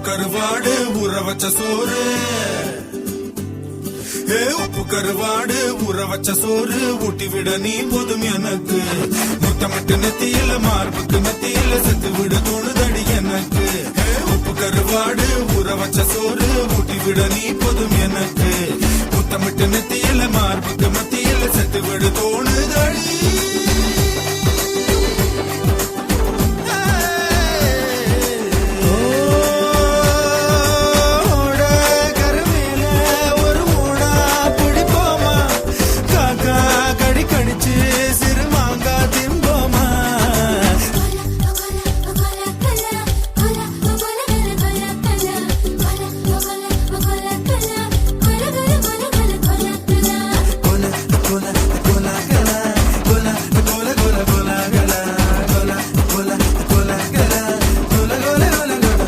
கருவாடு ஊற வச்ச சோறு, உப்பு கருவாடு ஊற வச்ச சோறு ஊட்டி விட நீ போதும் எனக்கு. முத்தமிட்டு நெத்தியில மார்புக்கு நெத்தியில செத்து விட தோணுதடி எனக்கு. உப்பு கருவாடு ஊற வச்ச சோறு ஊட்டி விட நீ போதும் எனக்கு. முத்தமிட்டு நெத்தியில மார்புக்கு மத்தியில செத்து விட தோணுதடி.